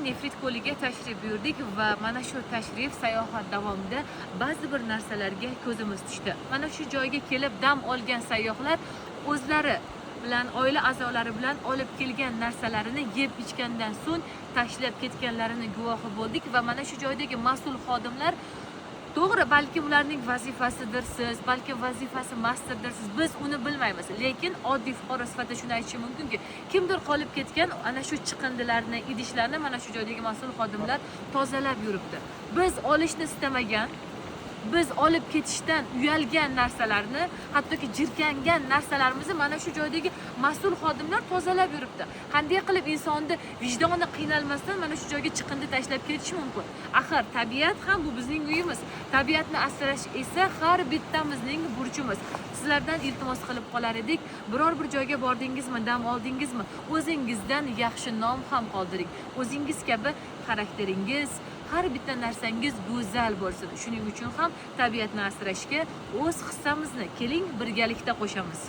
Nefrit ko'liga tashrif buyurdik va mana shu tashrif sayohat davomida ba'zi bir narsalarga ko'zimiz tushdi. Mana shu joyga kelib dam olgan sayyohlar o'zlari bilan, oila a'zolari bilan olib kelgan narsalarini yeb ichgandan so'ng tashlab ketganlarini guvohi bo'ldik va mana shu joydagi mas'ul xodimlar to'g'ri, balki ularning vazifasidirsiz, balki vazifasi emasdirsiz, biz uni bilmaymiz. Lekin oddiy fuqaro sifatida shuni aytishim mumkinki, kimdir qolib ketgan ana shu chiqindilarni, idishlarni mana shu joydagi mas'ul xodimlar tozalab yuribdi. Biz olishni istamagan, biz olib ketishdan uyalgan narsalarni, hattoki jirkangan narsalarimizni mana shu joydagi mas'ul xodimlar tozalab yuribdi. Qanday qilib insonni vijdoni qiynalmasdan mana shu joyga chiqindi tashlab ketish mumkin? Axir tabiat ham bu bizning uyimiz. Tabiatni asrash esa har bittamizning burchimiz. Sizlardan iltimos qilib qolar edik, biror bir joyga bordingizmi, dam oldingizmi, o'zingizdan yaxshi nom ham qoldiring. O'zingiz kabi xarakteringiz, har bitta narsangiz go'zal bo'lsin. Shuning uchun ham tabiatni asrashga o'z hissamizni keling birgalikda qo'shamiz.